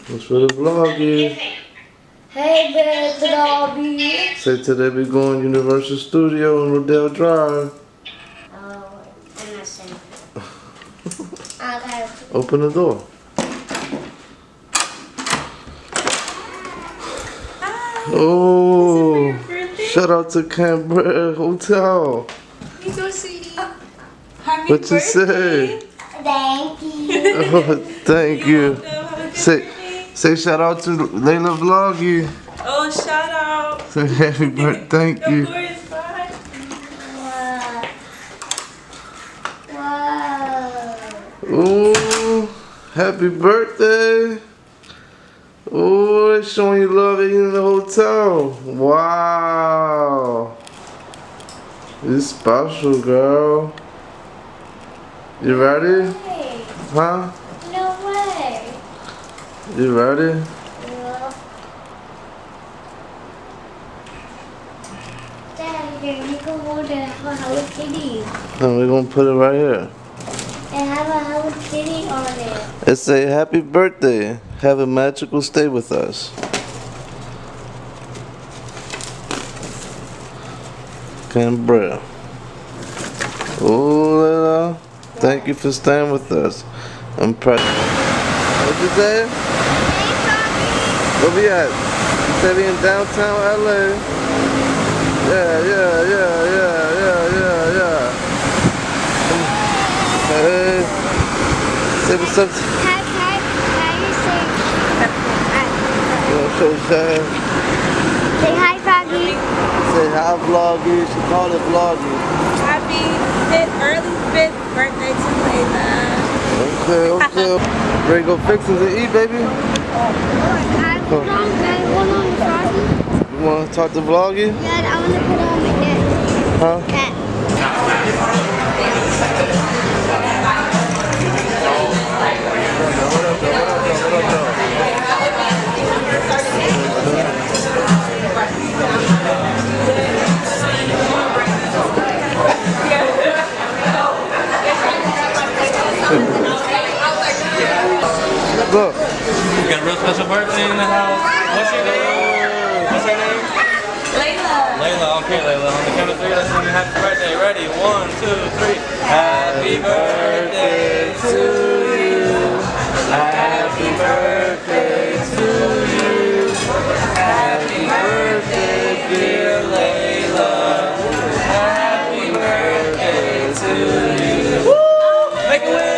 What's for the vloggy? Hey, baby, Dobby. Say today we going Universal Studio on Rodeo Drive. Oh, I'm not saying. Okay. Open the door. Oh, shout out to Canberra Hotel. You go, sweetie. What Happy you birthday. say? Thank you. Oh, thank you. Say. Say shout out to Layla Vloggy. Oh, shout out. Say happy birthday. Thank Of you. course, bye. Wow. Oh, happy birthday. Oh, they're showing you love in the hotel. Wow. It's special, girl. You ready? Hey, Huh? no way. You ready? Yeah. Dad, here, you can hold it. Have a Hello Kitty. And we're gonna put it right here. And have a Hello Kitty on it. It say happy birthday. Have a magical stay with us. Canberra. Oh, Layla. Thank you for staying with us. I'm proud. What'd you say? Where we at? You said we in downtown LA. Yeah. Hey. Say what's up. Say Say hi, Froggy. hi, vloggy. She called it vloggy. Happy early 5th birthday to Layla. Okay. Ready to go fix us and eat, baby? Hold on, Froggy. You want to talk to vloggy? Yeah, I want to put on my neck. Huh? Cat. Look. We got a real special birthday in the house. What's your name? What's her name? Layla. Layla. Okay, Layla. On the count of 3, let's sing happy birthday. Ready? 1, 2, 3. Happy birthday to you. Happy birthday to you. Happy birthday, dear Layla. Happy birthday to you. Woo! Make a wish.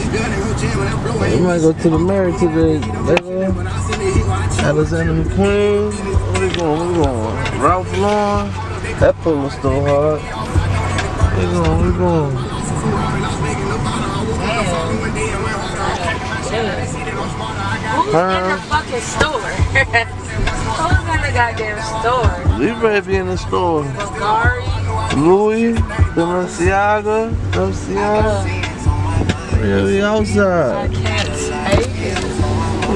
We might go to the Mary today, Layla. Alexander McQueen. Where we going? Ralph Lauren. That pull is still hard. Where we going? Who's in the fucking store? Who's in the goddamn store? We ready to be in the store. Bulgari. Louis, Balenciaga. Yeah, we outside. I can't take it.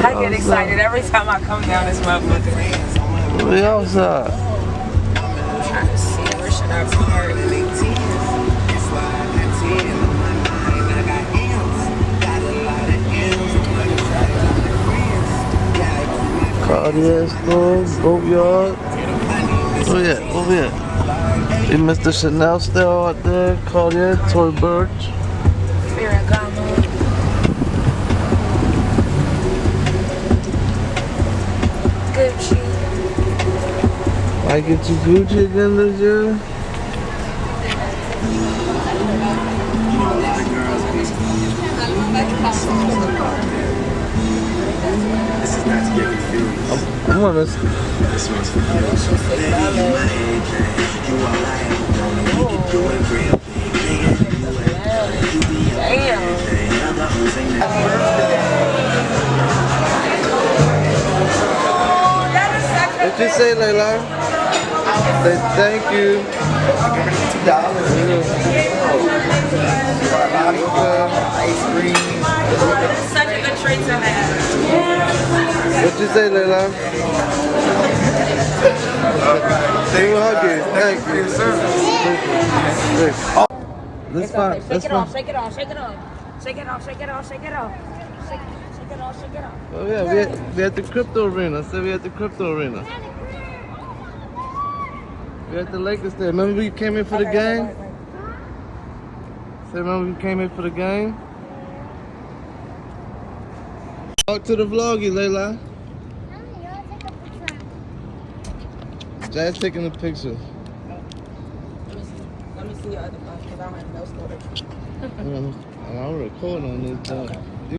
I get excited every time I come down this motherfucker. We outside. I'm trying to see where should I park. Cartier store, Boatyard. Oh yeah. We missed the Chanel store out there. Cartier, Toy Birch. Ferragamo. Gucci. I get you Gucci again this year. I'm on this. What you say, Layla? Say thank you. Ice cream. Such a good treat to have. What you she say, Layla? Say you hug you. Thank you. Let's find. Shake it off, shake it off, shake it off. Shake it off, shake it off, shake it off. Shake it off, shake it off. Oh yeah, we at the crypto arena. Say we at the crypto arena. We at the Lakers there. Remember we came in for the game? Say remember we came in for the game? Talk to the vloggy, Layla. Jazz taking the picture. Let me see your other phone because I don't have no storage. I'm recording on this job. You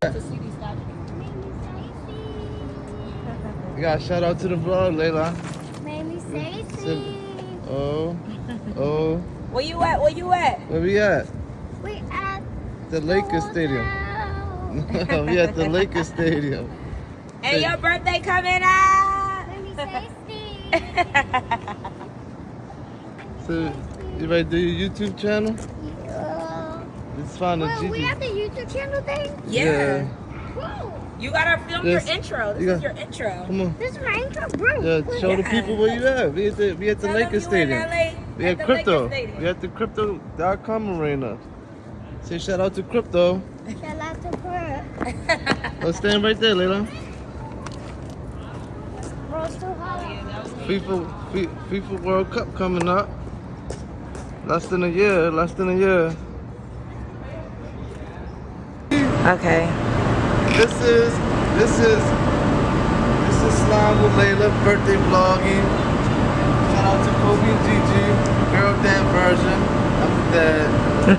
got a shout out to the vlog, Layla. Maybe Stacy. Oh. Where you at? Where you at? Where we at? We at The Lakers Stadium. We at the Lakers Stadium. And your birthday coming up. Maybe Stacy. So, you ready to do your YouTube channel? Let's find a Well, we Gigi. have the YouTube channel thing? Yeah. Cool. You gotta film Yes. your intro. This is your intro. Come on. This is my intro, bro. Yeah, show the people where you at. We at the Tell them Lakers you in Stadium. LA We at at the Crypto. Lakers Stadium. We at the Crypto.com arena. Say shout out to Crypto. Shout out to Pearl. Let's stand right there, Layla. Bro's too hot. FIFA World Cup coming up. Less than a year. Okay. This is Slime with Layla, birthday vlogging. Shout out to Kobe and Gigi, girl dad version. I'm the dad,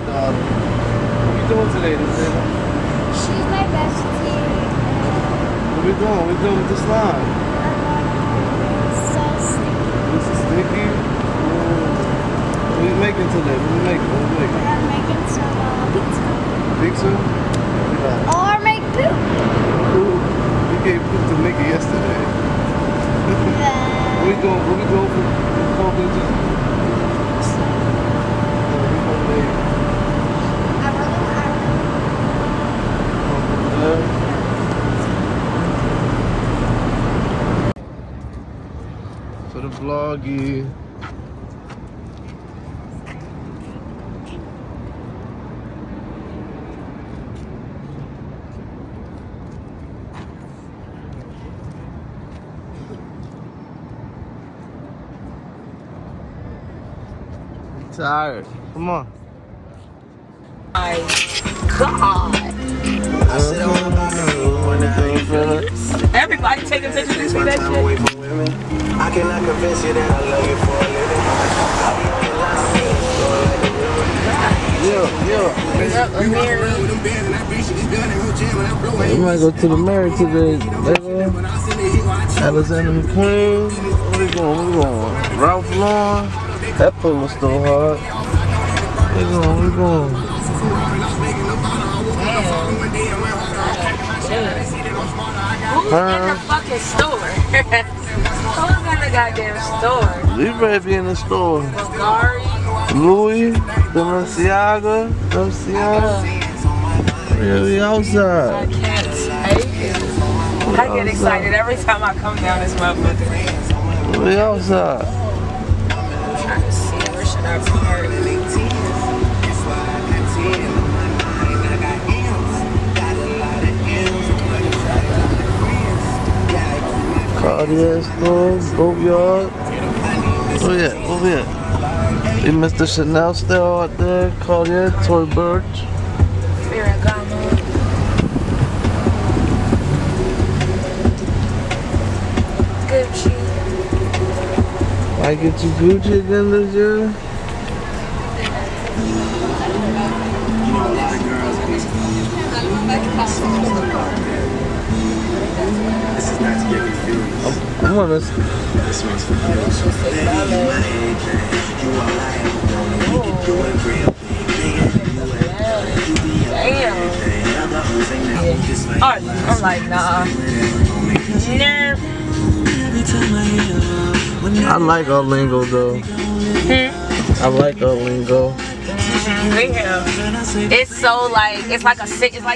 daughter. What we doing today, Layla? She's my bestie. What we doing? We doing with the slime. So sticky. This is sticky. What we making today? What we making? I'm making some pizza. Pizza? Or make poop. Ooh, we gave poop to Mickey yesterday. What we doing for Kobe and Gigi? For the vloggy. Tired. Come on. My God. Everybody taking pictures. You see that shit? I cannot convince you that I love you for a living. We might go to the Mary today, Layla. Alexander McQueen. Where we going? Ralph Lauren. That pool was still hard. Where we going? Who's in the fucking store? Who's in the goddamn store? We better be in the store. Bulgari. Louis, Balenciaga. Yeah, we outside. I can't take it. I get excited every time I come down this motherfucker. We outside. I'm trying to see where should I park. Cartier store, Boatyard. Oh yeah. We missed the Chanel store out there, Cartier, Toy Birch. Ferragamo. Gucci. I get you Gucci again this year. This is not to get confused. I'm gonna. This one's for you. Damn. Oh, I'm like, nah. I like our lingo though. I like our lingo. It's so like it's like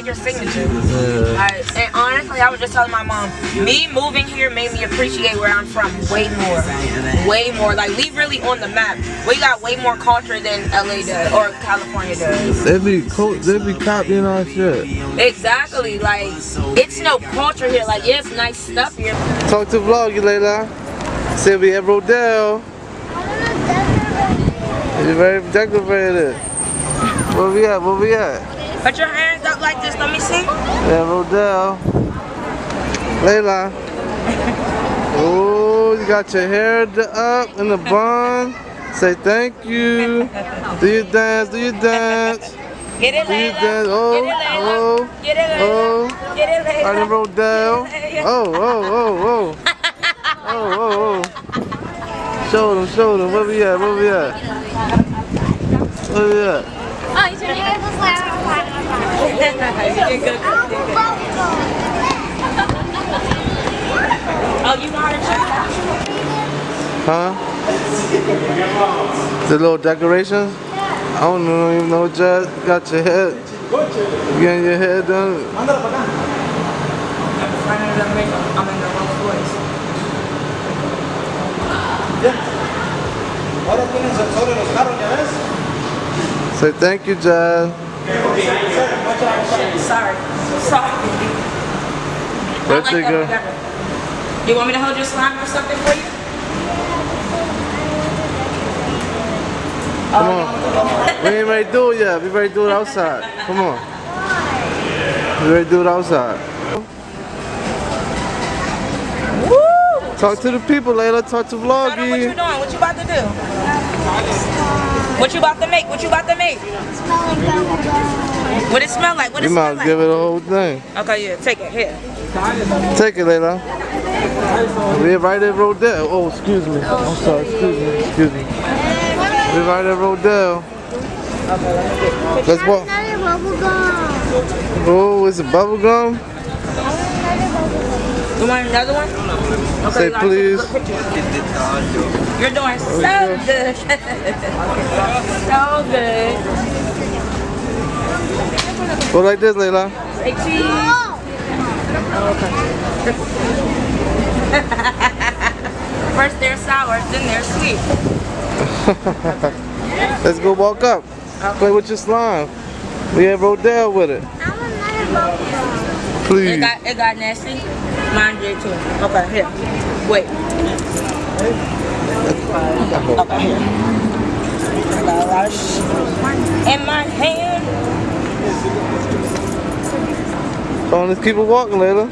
your signature. Yeah. And honestly, I was just telling my mom, me moving here made me appreciate where I'm from way more. Like we really on the map. We got way more culture than LA does or California does. They be copying our shit. Exactly. Like it's no culture here. Like it's nice stuff here. Talk to Vloggy, Layla. Say we at Rodeo. You're very decorated. Where we at? Put your hands up like this. Let me see. Yeah, Rodeo. Layla. Oh, you got your hair up in the bun. Say thank you. Do you dance? Get it, Do you Layla. dance? Get it, Layla. Oh. Get it, Layla. Out in Rodeo. Oh. Show them. Where we at? Oh, you should have this last one. Oh, you know how to check? Huh? The little decorations? I don't even know, Jazz. Got your head. You getting your head done? I'm in the Rolls Royce. Say thank you, Jazz. Sorry. Birthday girl. You want me to hold your slime or something for you? Come on. We ain't ready to do it yet. We ready to do it outside. Come on. We ready to do it outside. Woo! Talk to the people, Layla. Talk to What you Vloggy. doing? What you about to do? What you about to make? What it smell like? You might give it the whole thing. Okay, yeah, take it. Here. Take it, Layla. We're right at Rodeo. Oh, excuse me. I'm sorry. Excuse me. We're right at Rodeo. Let's walk. Oh, is it bubble gum? You want another one? Okay, Say please. You're doing so good. So good. Go like this, Layla. Say cheese. Oh, okay. First they're sour, then they're sweet. Let's go walk up. Play with your slime. We at Rodeo with it. Please. It got nasty. Mine did too. Okay, here. Wait. Okay, here. I got a lot of shit in my hand. Come on, let's keep it walking, Layla.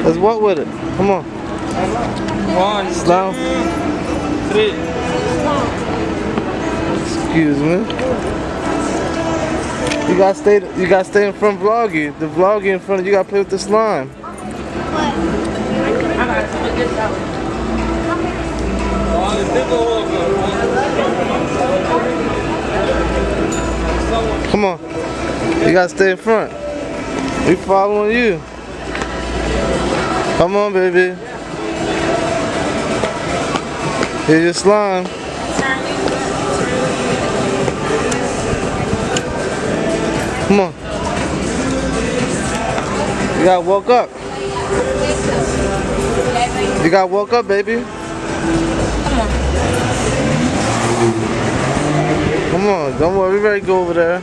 Let's walk with it. Come on. 1, Slime. 2, 3. Excuse me. You gotta stay in front of Vloggy. The Vloggy in front of you gotta play with the slime. Come on. You gotta stay in front. We following you. Come on, baby. Here's your slime. Come on. You gotta walk up. You gotta walk up, baby. Come on, don't worry, we ready to go over there.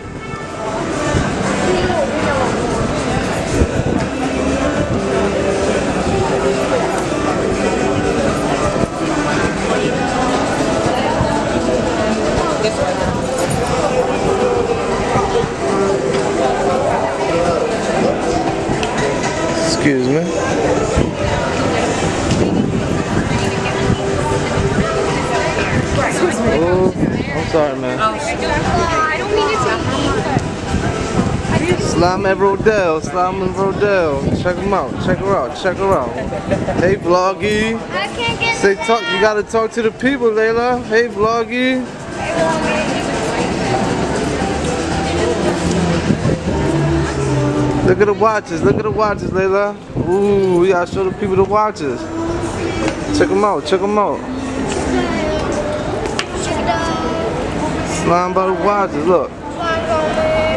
Excuse me. Oh, I'm sorry, man. I don't mean to take Slime at Rodeo, Slime at Rodeo. Check them out, check her out. Hey, Vloggy. I can't get Say talk. You gotta talk to the people, Layla. Hey, Vloggy. Look at the watches, Layla. Ooh, we gotta show the people the watches. Check them out. Slime by the watches, look.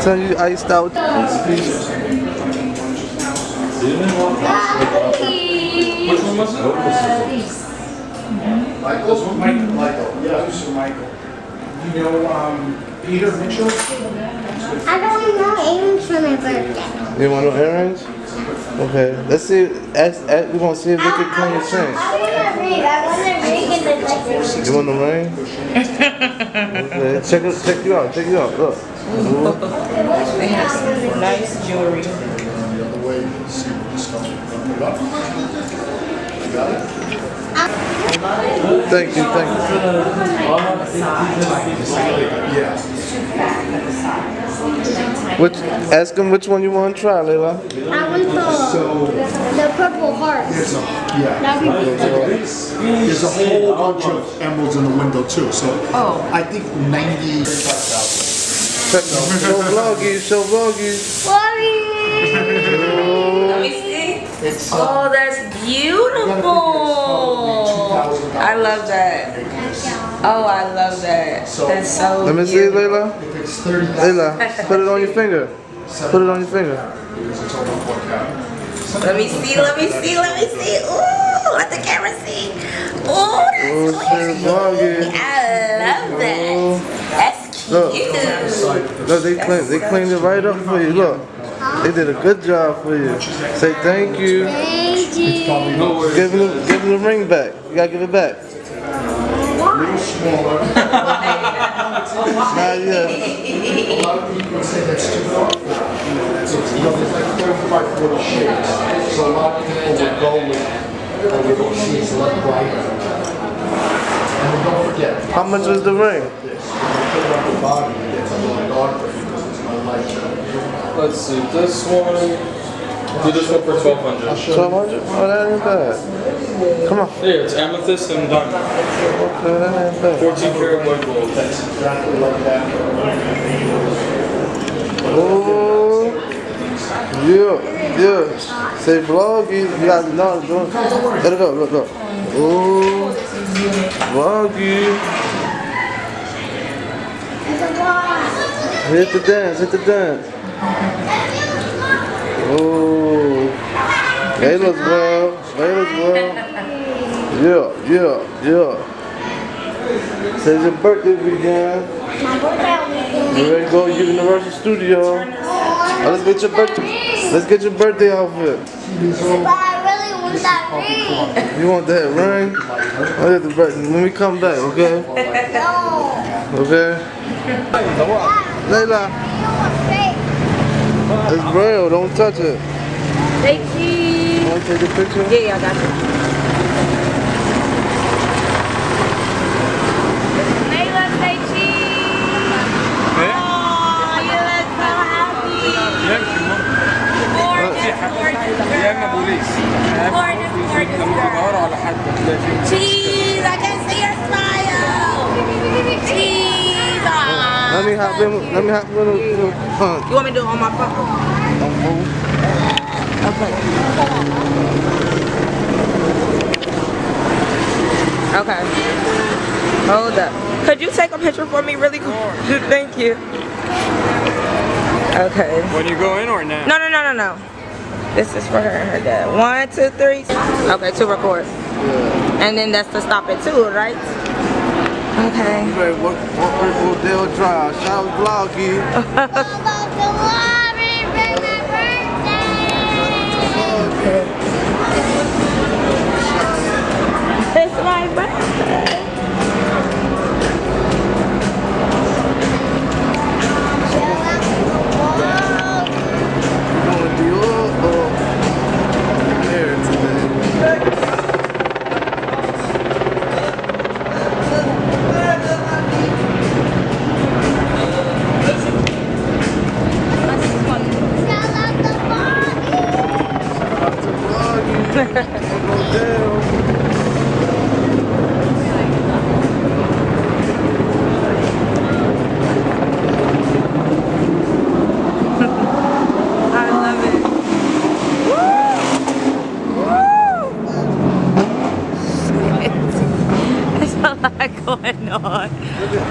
Tell you iced out. Which one was it? Michael. Yeah, Michael. You know Peter Mitchell? I don't know earrings for my birthday. You want no earrings? Okay, let's see. We're gonna see if we can clean your chain. I want a ring. I want a ring and the necklace. You want the ring? Okay, check you out. Check you out. Look. They have some nice jewelry. Thank you. Ask him which one you want to try, Layla. I want the purple heart. There's a whole bunch of emeralds in the window too. So I think 90. Show vloggies. Sorry. Let me see. Oh, that's beautiful. I love that. Oh, I love that. That's so Let me see, beautiful. Layla. Layla, put it on your finger. Put it on your finger. Let me see. Ooh, let the camera see. Ooh, Oh, shit, vloggy. I love that. That's Look. cute. Look, they cleaned it right up for you. Look, they did a good job for you. Say thank you. Thank you. Give him the ring back. You gotta give it back. Smaller. Not yet. A lot of people say that's too dark. So, there's like 35, 40 shades. So a lot of people will go with shades less bright. And then don't forget. How much was the ring? This. When you put it on the body, it's a little darker because it's not light. Let's see, this one. Do this one for 1200. 1200? Oh, that ain't bad. Come on. Here, it's amethyst and diamond. Okay, that ain't bad. 14 karat white gold. That's exactly like that. Oh, yeah. Say vloggy. You got to know. Let it go. Look. Oh, vloggy. Hit the dance. Oh, Layla's well. Yeah. Says your birthday weekend. My birthday weekend. You ready to go to Universal Studio? Oh, let's get your birthday outfit. But I really want that ring. You want that ring? Let me come back, okay? No. Okay? Layla, it's real. Don't touch it. Thank you. You want to take a picture? Yeah, I got you. Layla, say cheese. Oh, you look so happy. Gorgeous. Cheese, I can see your smile. Cheese. Aw. Let me hop in. You You want me to do it on my phone? Okay. Hold up. Could you take a picture for me really quick? Thank you. Okay. When you go in or now? No. This is for her and her dad. 1, 2, 3. Okay, to record. And then that's to stop it too, right? Okay. What rodeo drive? Shout out vloggy. It's my birthday.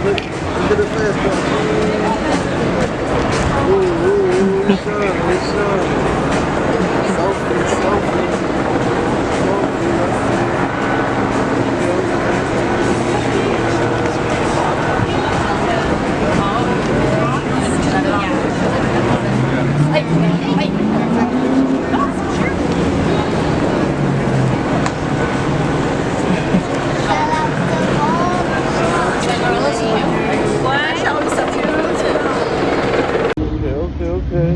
Look at the fast part. Ooh, it's shining, it's shining. Sophie. Okay.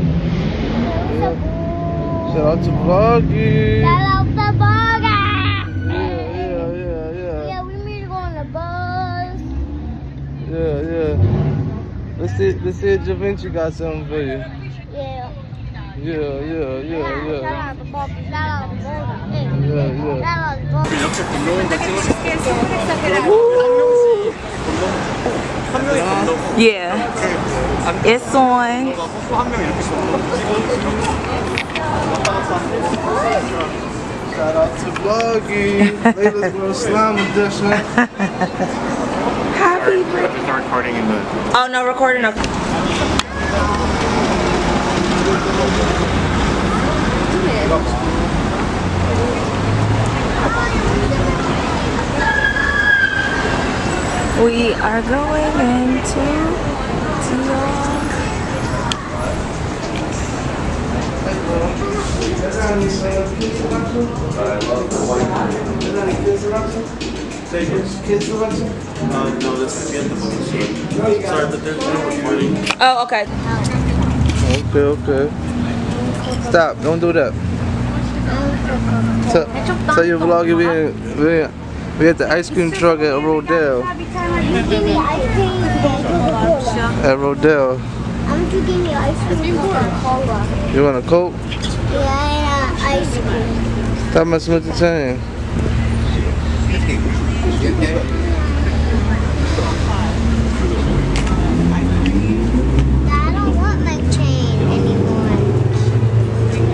Yeah. Shout out to Vloggy. Shout out to Burger. Yeah. Yeah, we need to go on the bus. Yeah. Let's see if Da Vinci got something for you. Yeah. Yeah. Shout out to Burger. Shout out to Burger. Yeah. Shout out to Burger. Yeah, it's on. Shout out to Vloggy. Layla's World Slime Edition. Happy birthday. Start recording in the. Oh no, recording. Okay. We are going into Kids selection? No, this is the end of the book. Sorry, but there's no recording. Oh, okay. Okay. Stop, don't do that. Tell your vlogger we at the ice cream truck at Rodeo. Give me ice cream. At Rodeo. I'm to give me ice cream and cola. You want a Coke? Yeah, and ice cream. Stop messing with the chain. I don't want my chain anymore.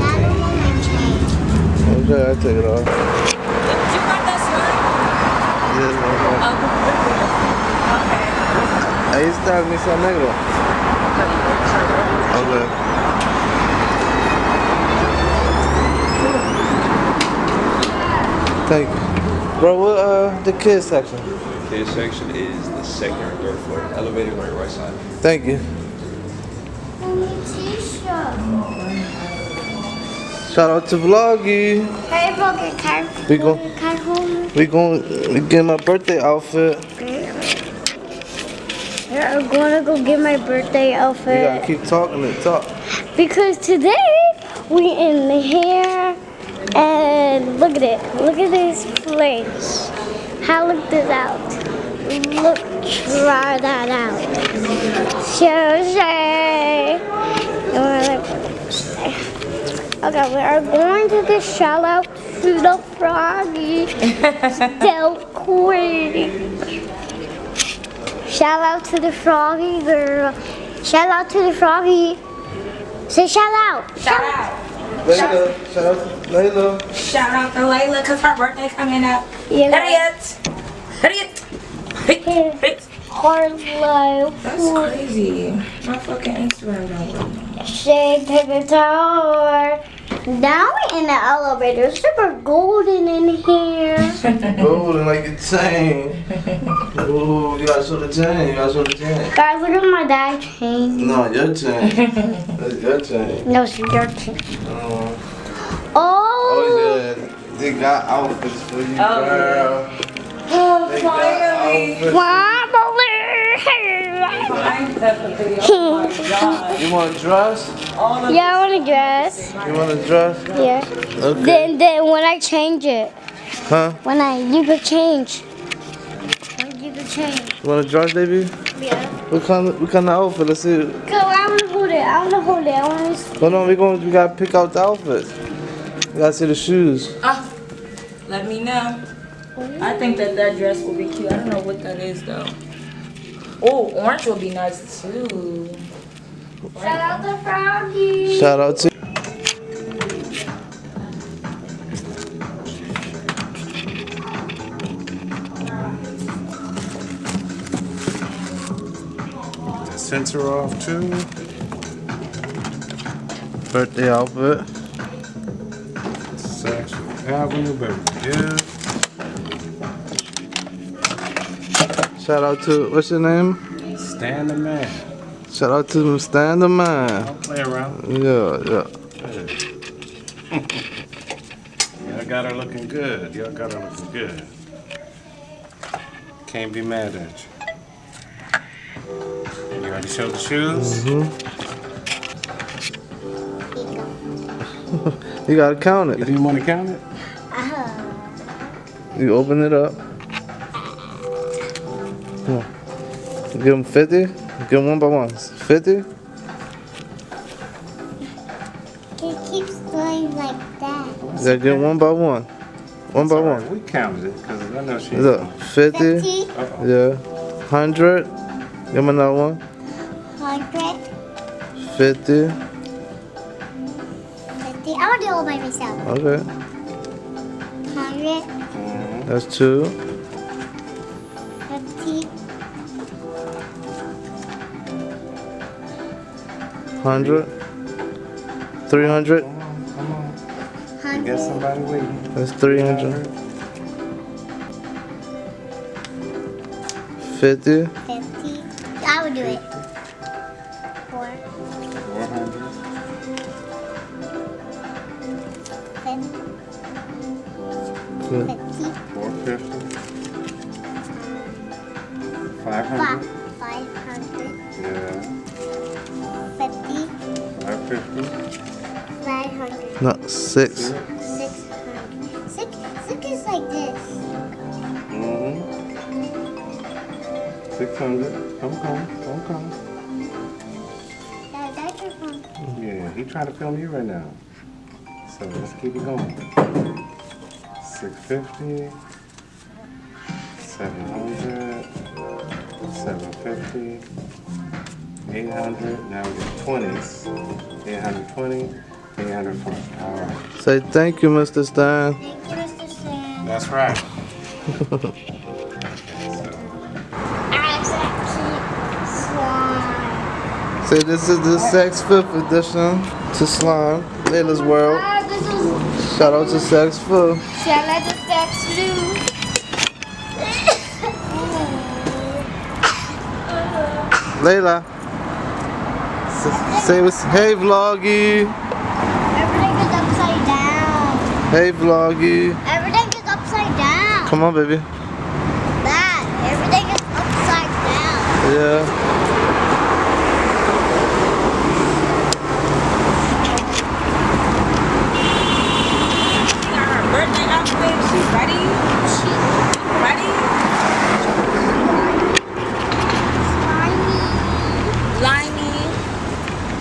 I don't want my chain. Okay, I'll take it off. Did you got that Yeah, ahí está el Nissan negro. Okay. Thank you. Bro, what the kids section? Kids section is the second or third floor. Elevator on your right side. Thank you. Shout out to Vloggy. Hey, Burger, can We get my birthday outfit. We're gonna go get my birthday We gotta outfit keep talking and talk. because today we in here and look at it. Look at this place. How look this out? Look, try that out. So say. Okay, we are going to the shout out to the Froggy. Still queen. Shout out to the Froggy girl. Shout out to the Froggy. Say shout out. Shout out. Layla, shout out to Layla. Shout out to Layla because her birthday coming up. Yeah. Harriet. Harlow. That's crazy. My fucking Instagram don't work. Shake to the tower. Now we're in the elevator. Super golden in here. Golden like a chain. Ooh, you gotta show the chain. Guys, look at my dad's chain. No, your chain. That's your chain. No, it's your chain. Oh, Oh. yeah. They got outfits for you, Oh, girl. Oh, They got finally. outfits. You want a dress? Yeah, I want a dress. You want a dress? Yeah. Okay. Then when I change it, Huh? you could change. You could change. You want a dress, baby? Yeah. What kind of outfit? Let's see. Go, I want to hold it. I want to hold it. I want to. Hold on, we gotta pick out the outfits. We gotta see the shoes. Let me know. I think that dress will be cute. I don't know what that is though. Oh, orange will be nice too. Shout out to Froggy. Shout out to. sensor off too. Birthday outfit. Section Avenue, Beverly Hills. Shout out to, what's your name? Stand the man. Shout out to Stand the Man. Don't play around. Yeah. Y'all got her looking good. Y'all got her looking good. Can't be mad at you. You already showed the shoes? You gotta count You it. didn't want to count it? You open it up. Come on. Give them 50. Give them one by one. 50. It keeps going like that. You gotta give them one by one. One by one. We counted it because I know she. Look, 50. 50, Yeah. 100. Give them another one. 100, 50. 50. I want to do it all by myself. Okay. 100, That's 2. 50, 100. 300. Come on. You 100, got somebody waiting. That's 300. 50. 50. I would do it. 4, 400. 50, 450. 500. 500, Yeah. 50, 550. 500, No, 6. 600. 6 is like this. 600. Come. That's your phone. Yeah, he trying to film you right now. So let's keep it going. 650. 700. 750. 800. Now we got 20s. 820. 840. All right. Say thank you, Mr. Stein. Thank you, Mr. Sam. That's right. Slime. Say this is the Sex 5th edition to Slime, Layla's World. This is Shout out to Sex 5th. Shall I just sex blue? Layla. Say what's, hey vloggy. Everything is upside down. Hey vloggy. Everything is upside down. Come on, baby. Dad, everything is upside down. Yeah. Got her birthday outfit. She's ready. Ready? Slimy.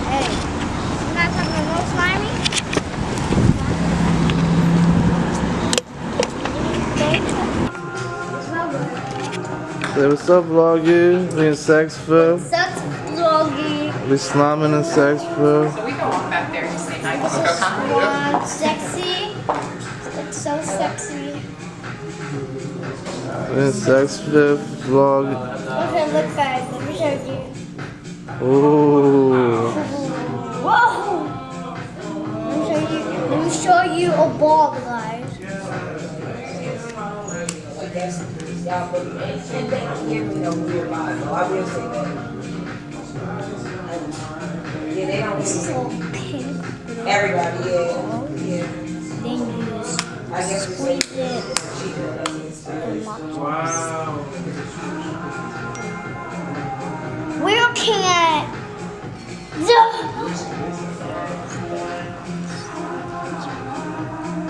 Hey, you got something more slimy? Say what's up, vloggy. We in Sex 5th. Sucks vloggy. We sliming in Sex 5th. So we can walk back there and say hi to One sexy. It's so sexy. We in Sex 5th vlog. Okay, look guys, let me show you. Ooh. Whoa! Let me show you a ball, guys. This is all pink. Everybody, yeah. Then you squeeze it and mop it. We're looking at the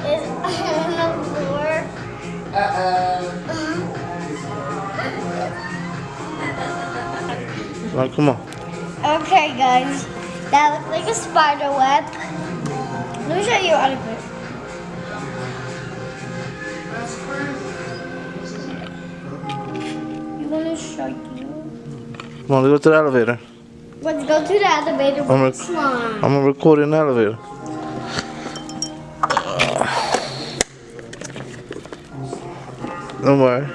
is on the floor. Now, come on. Okay, guys, that looks like a spider web. Let me show you out of it. You want to show you? Come on, let's go to the elevator. Let's go to the elevator with the slime. I'm gonna record in the elevator. Don't worry.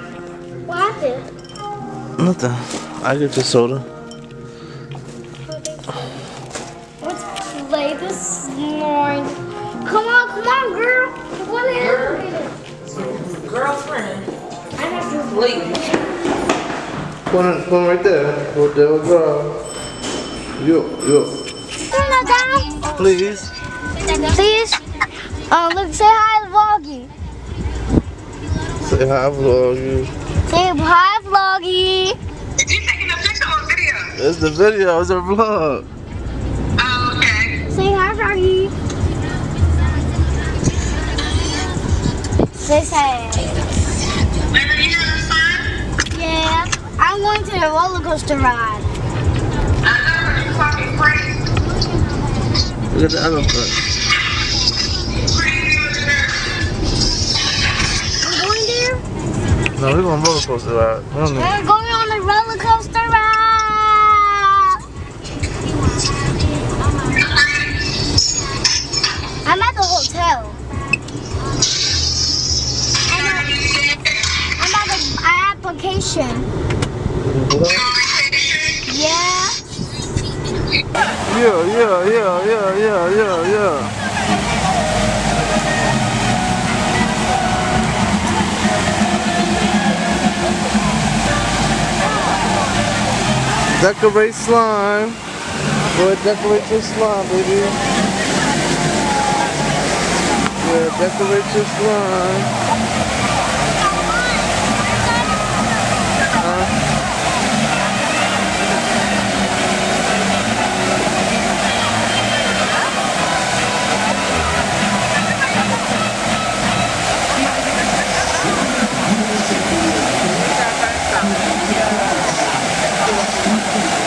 What happened? Nothing. I get your soda. Come on, girl. Come here. Girlfriend. Please. One right there. Oh, there we go. Yo. Come on, Dad. Please. Please. Look, say hi to Vloggy. Say hi, vloggy. Say hi, Vloggy. Is you taking a picture or video? It's the video. It's a vlog. Oh, okay. Say hi, Vloggy. Say hi. Baby, you having fun? Yeah. I'm going to the roller coaster ride. I know you fucking crazy. Look at the elephant. We're going there? No, we're going roller coaster ride. We don't need- We're going on the roller coaster ride. I'm at the hotel. I'm at the application. Yeah. Yeah. Decorate slime. Go ahead, decorate your slime, baby. Yeah, decorate your slime.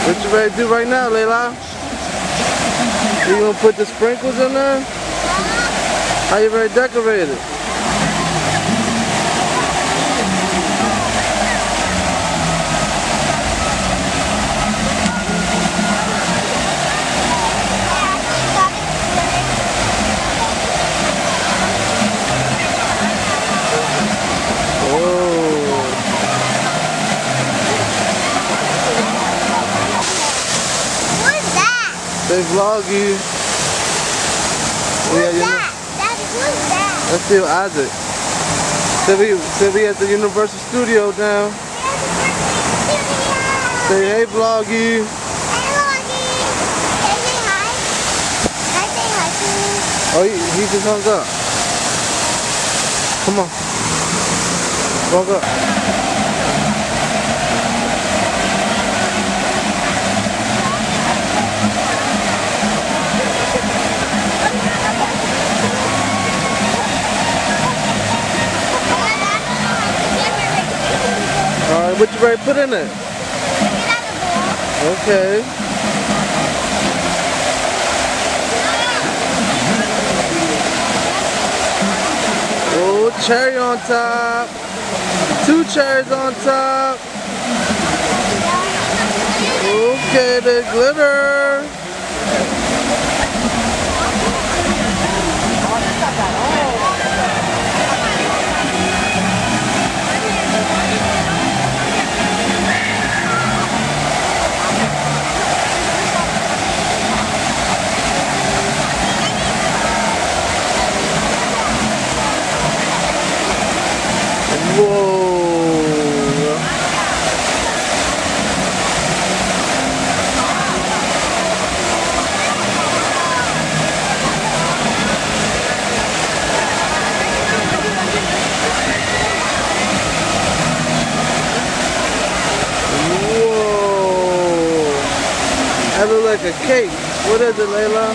What you ready to do right now, Layla? You gonna put the sprinkles in there? How you ready to decorate it? They vlog you. Who's that? Daddy, who's that? That's still Isaac. Said we at the Universal Studio now. Say hey vloggy. Hey, Vloggy. Can I say hi? Can I say hi to you? Oh, he just hung up. Come on. Walk up. Alright, what you ready to put in it? Okay. Oh, cherry on top. 2 cherries on top. Okay, the glitter. Whoa. Whoa. That looks like a cake. What is it, Layla?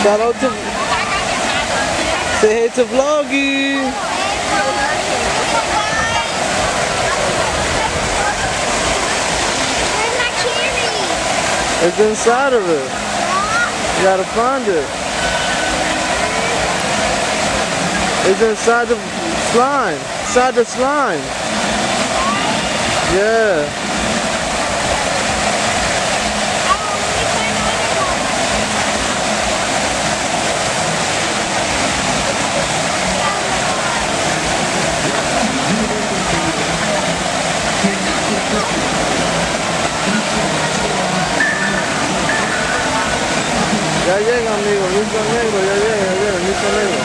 Shout out to, say hey to Vloggy. Where's my candy? It's inside of it. You gotta find it. It's inside the slime. Inside the slime. Yeah. llega, amigo. Listo negro, ya llega, listo negro.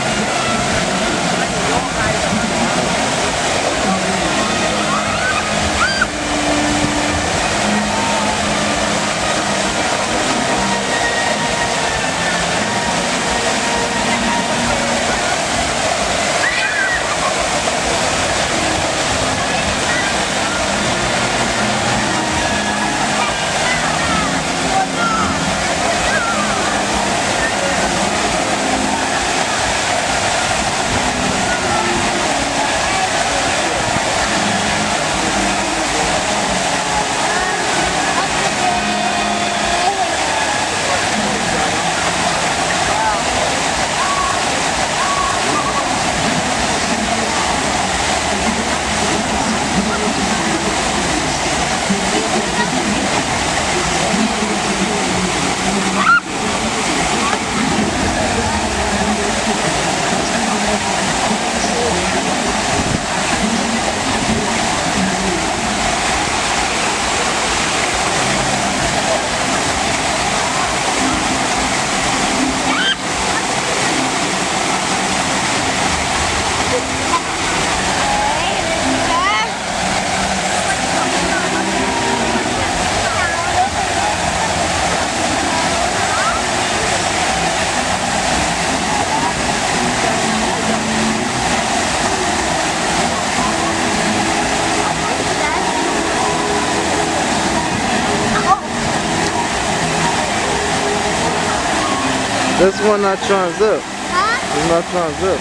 This one not trying to zip. Huh? It's not trying to zip.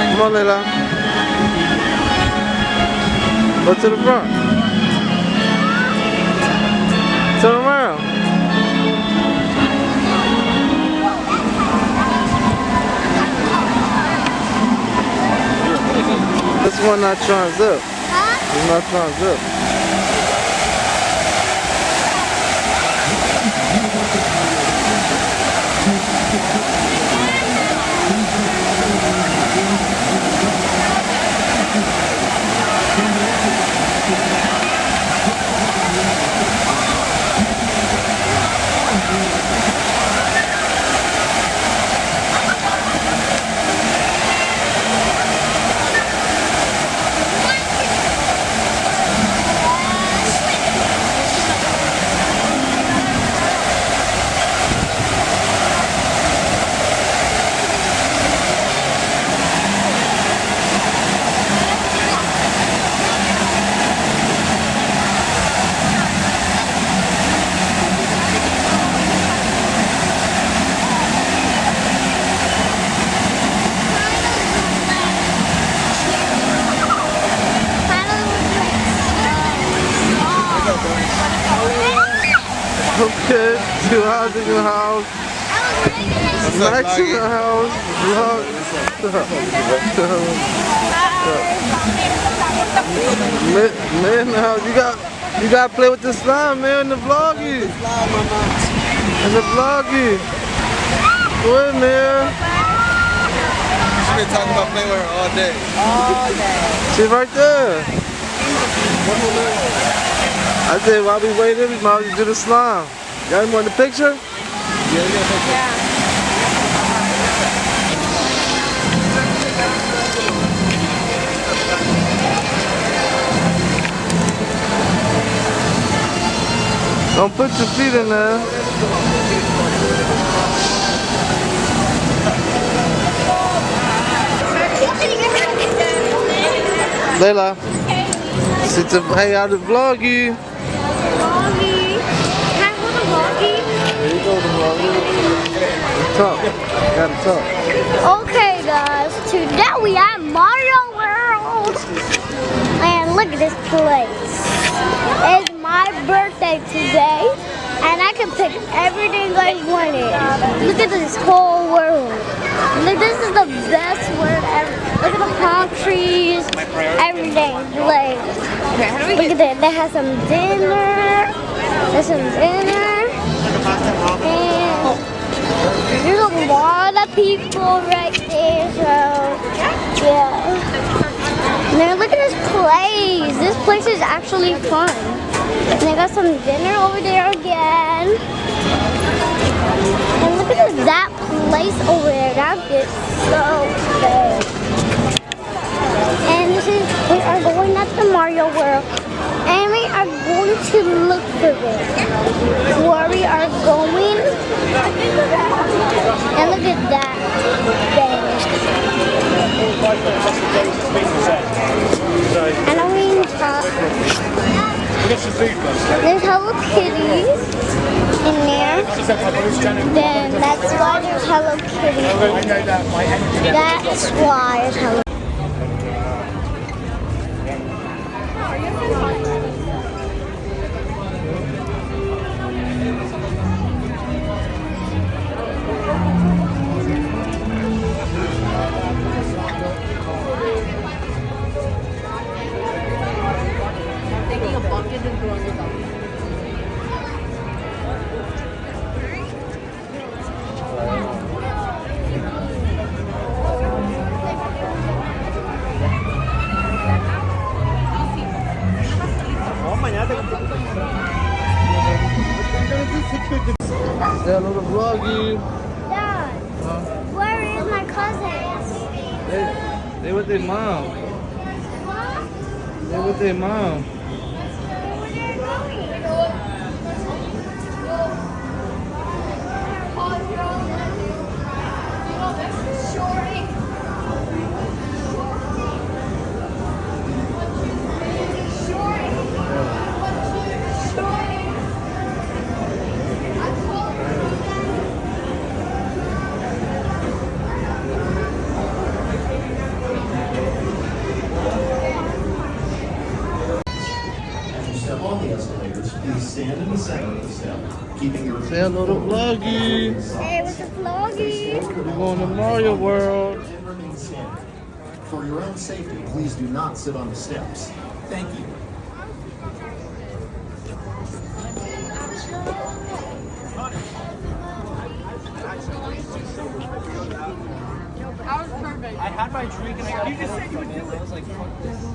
Come on, Layla. Go to the front. Turn around. This one not trying to zip. Huh? It's not trying to zip. Okay, 2 houses in the house. Max in the house. Man in the house. You got to play with the slime, man, in the vloggy. In the vloggy. Go ahead, man. She's been talking about playing with her all day. She's right there. I said, while we waiting, we might as well do the slime. Y'all want the picture? Yeah. Don't put your feet in there. Layla. Sit up, hey, out of the vloggy. Vloggy. Can I hold the vloggy? There you go, the vloggy. Talk. You gotta talk. Okay, guys. Today we at Mario World. And look at this place. It's my birthday today. And I can pick everything I wanted. Look at this whole world. Look, this is the best world ever. Look at the palm trees, everything. Like, look at that. They have some dinner. There's some dinner. And there's a lot of people right there. So, yeah. And then look at this place. This place is actually fun. And they got some dinner over there again. And look at that place over there. That gets so big. And this is, we are going at the Mario World. And we are going to look for it. Where we are going. And look at that thing. And I mean, there's Hello Kitties in there. Then that's why there's Hello Kitty. That's why there's Hello Kitty. Say hello to Vloggy. Dad, where is my cousins? They with their mom. They with their mom. Stand in the center of the step, keeping your Say hello to Vloggy. Hey, what's the Vloggy? We're going to Mario World. and remain standing. For your own safety, please do not sit on the steps. Thank you. That was perfect. I had my drink and you just said you would do it. I was like, fuck this.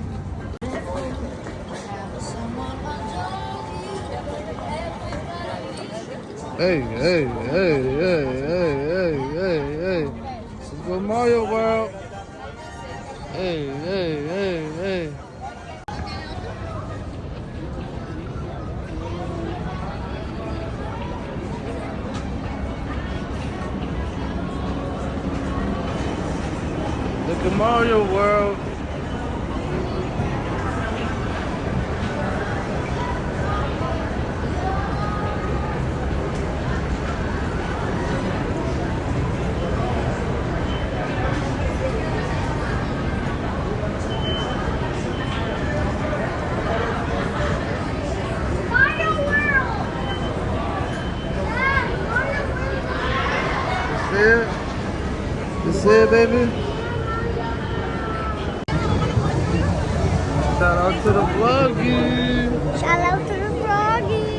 Hey, hey, hey, hey, hey, hey, hey, hey. Let's go Mario World. Hey, hey, hey, hey. Look at Mario World. You see it, baby? Shout out to the Vloggy. Shout out to the Froggy.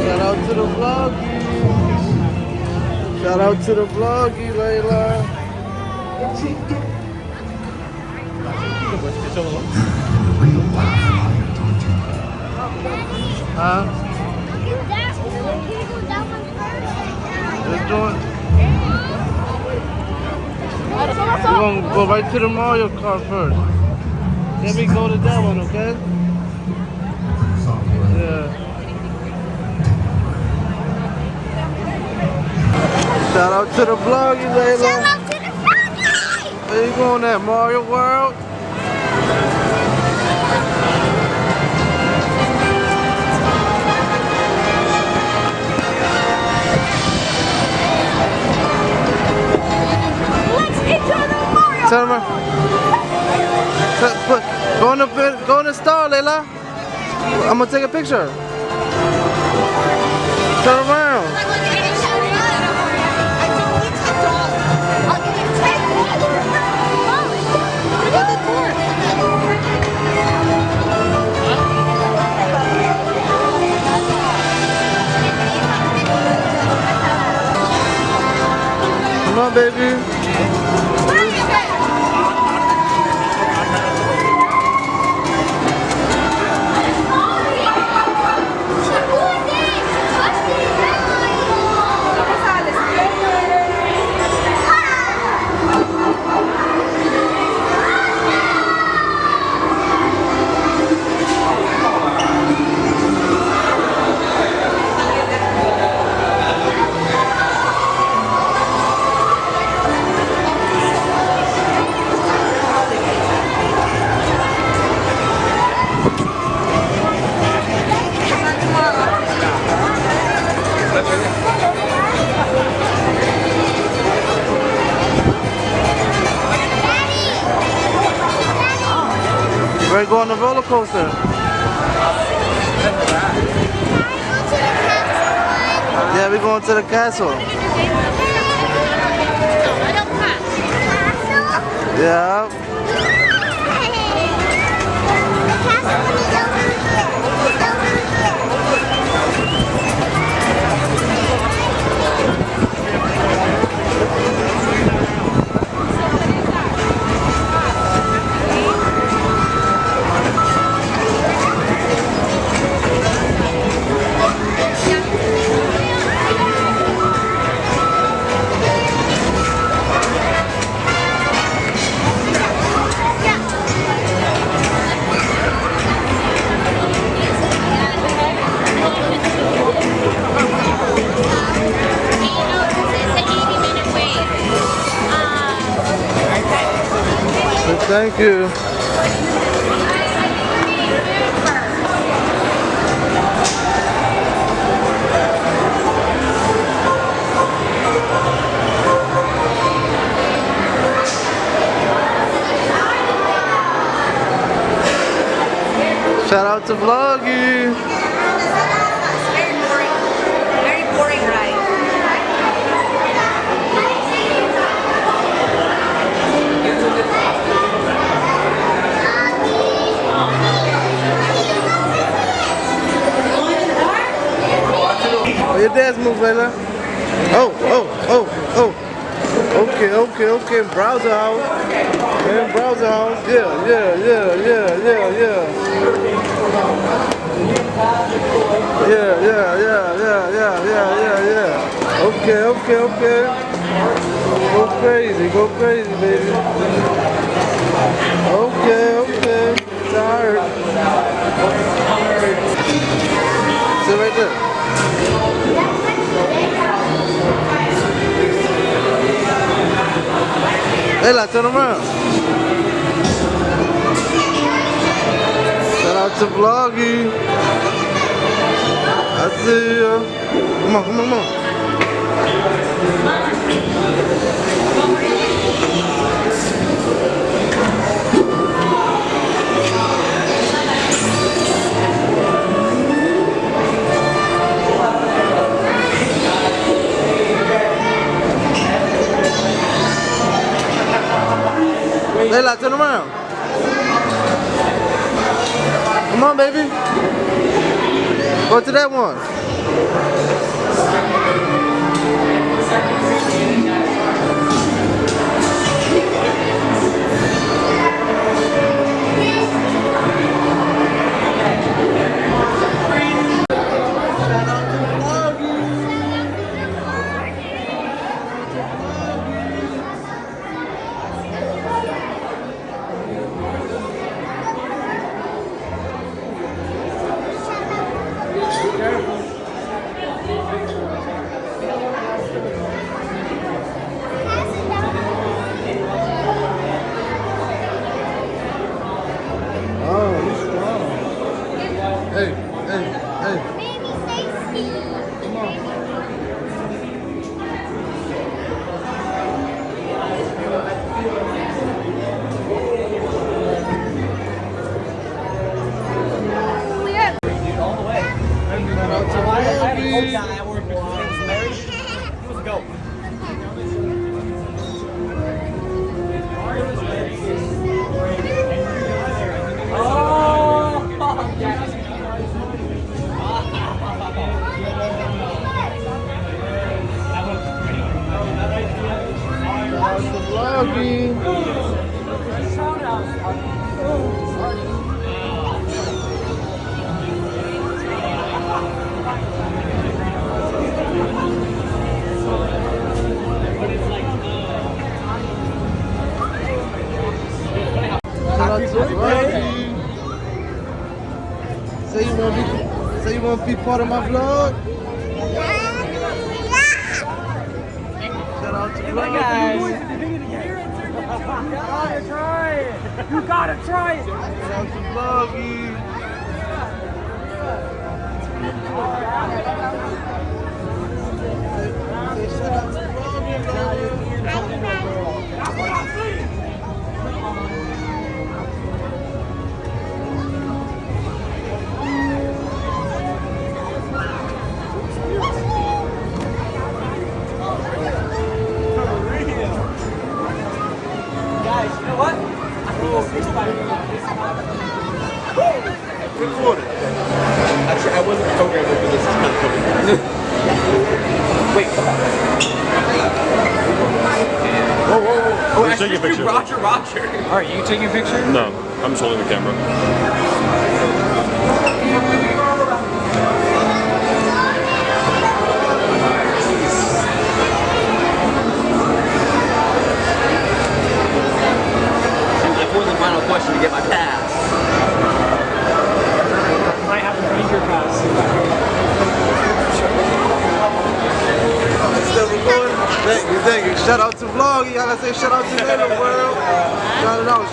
Shout out to the Vloggy. Shout out to the Vloggy, Layla. Huh? Let's do it. We're going to go right to the Mario Kart first. Then we go to that one, okay? Yeah. Shout out to the Vloggy, Layla. Shout out to the Froggy. Where you going at, Mario World? Let's enter the Mario. Tell her. Go in the star, Layla. I'm gonna take a picture. Turn around. Come on, baby. We're going on the roller coaster. Yeah, we're going to the castle. Yeah. Thank you. Shout out to Vloggy. Very boring ride. Oh, your dad's move, Layla. Oh. Okay. Browser house. Man, browser house. Yeah. Okay. Go crazy, baby. Okay. Tired. Sit right there. Layla, turn around. Shout out to Vloggy. I see ya. Come on. Layla, turn around. Come on, baby. Go to that one. Say you want to be part of my vlog? Shout out to vlog. You gotta try it. Shout out to Vloggy. Say shout out to Vloggy. Guys, you know what? Recorded. Actually, I wasn't programmed for this. Wait, come on. Oh, you're taking a picture. Roger. Are you taking a picture? No, I'm just holding the camera. For the final question to get my pass. Might have to change your pass. Still recording? Thank you. Shout out to Vlog. You gotta say shout out to Layla World. Shout out.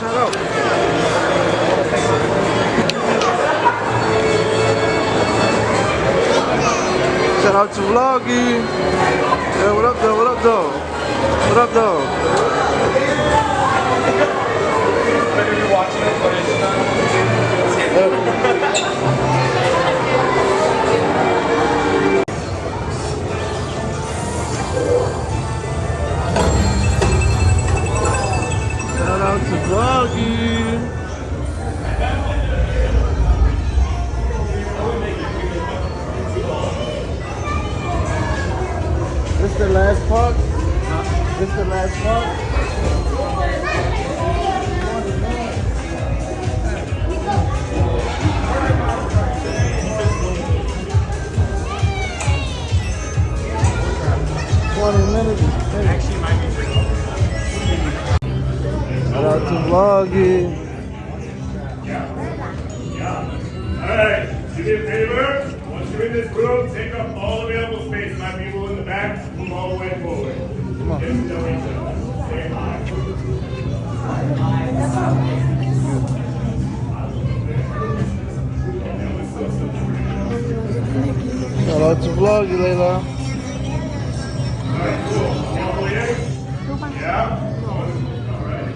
Shout out to Vloggy. Yeah, what up, though? Better be watching the footage. Shout out to Vloggy. This the last part? This the last part? 20 minutes. Actually, might be tricky. Shout out to Vloggy. Alright, do me a favor. Once you're in this room, take up all available space. My people in the back, move all the way forward. Come on. Get to know each other. Say hi. Shout out to Vloggy, Layla. Alright, cool. Y'all waiting? Yeah? Alright.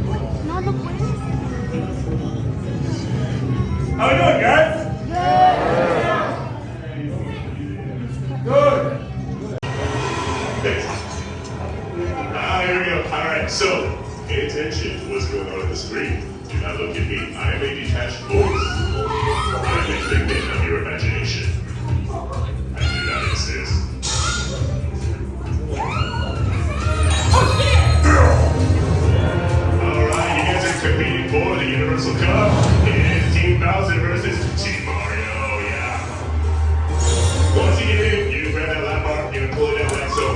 How we doing, guys? Good. Thanks. Here we go. Alright, so pay attention to what's going on the screen. Do not look at me. I am a detached voice. I am a figment of your imagination. I do not exist. Alright, you guys are competing for the Universal Cup. It is Team Bowser versus Team Mario, yeah. Once you get in, you grab that lap bar, you're gonna pull it down like so.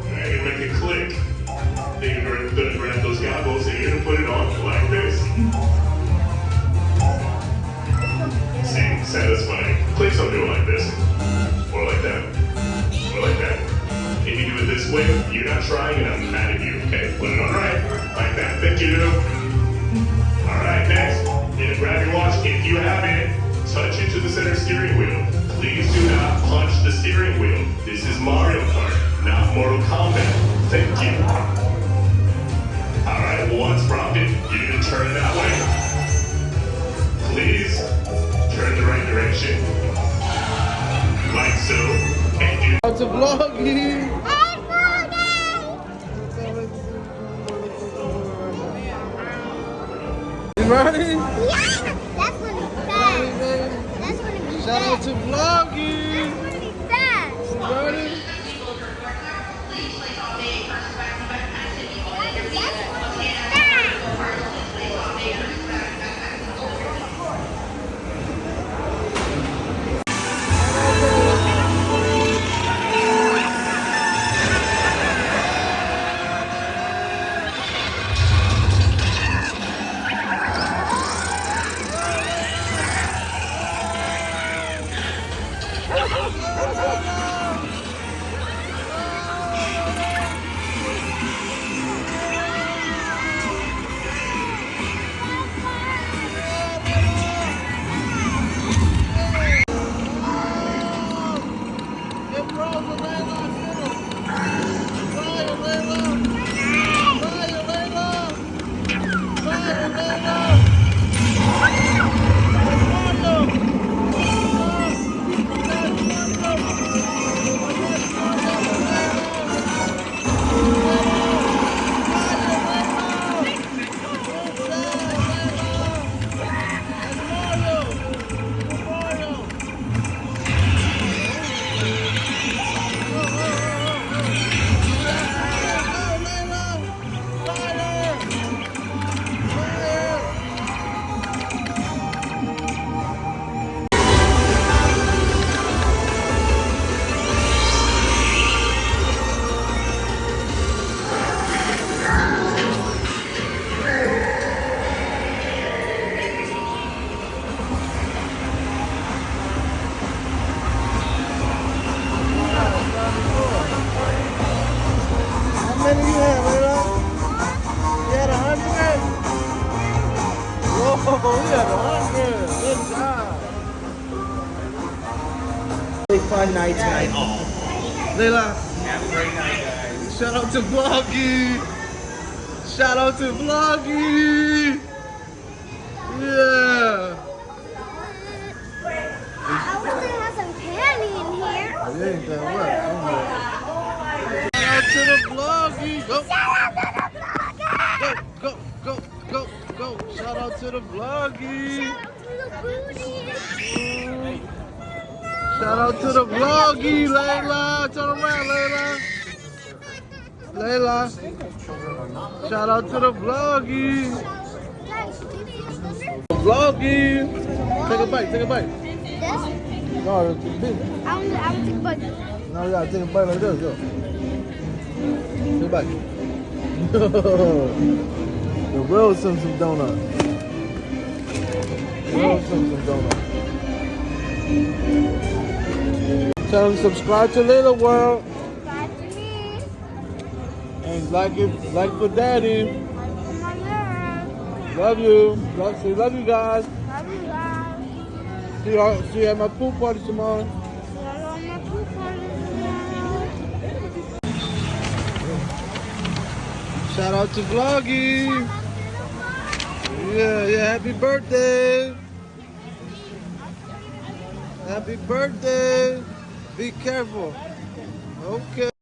Alright, you're gonna make it click. Then you're gonna grab those goggles and you're gonna put it on like this. See, satisfying. Please don't do it like this. Or like that. Or like that. If you do it this way, you're not trying and I'm mad at you, okay? Put it on right. Like that. Thank you. Alright, next. You're gonna grab your watch. If you have it, touch it to the center steering wheel. Please do not punch the steering wheel. This is Mario Kart, not Mortal Kombat. Thank you. Alright, once prompted, you're gonna turn that way. Please turn the right direction. Like so. And do Shout out to Vloggy. You ready? Yeah, that's when it's fast. That's when it be Shout out to Vloggy. That's when it be fast. You ready? That's when it's fast. fun night tonight. Layla. Have a great night, guys. Shout out to Vloggy. Shout out to Vloggy. Yeah. I wish they had some candy in here. Oh, yeah, ain't that right. Shout out to the Vloggy. Go. Go. Shout out to the Vloggy. Shout out to the Vloggy, Layla. Turn around, Layla. Shout out to the Vloggy. Vloggy. Take a bite. This? No, it's too big. I'm take a bite. No, you gotta take a bite like this. Go. Take a bite. The real Simpson donut. Real Simpson donut. Tell them to subscribe to Little World. Subscribe to me. And like for Daddy. Like for my girl. Love you. Love you guys. Love you guys. See you at my pool party tomorrow. Shout out to Vloggy. Yeah, happy birthday. Happy birthday. Be careful. Okay.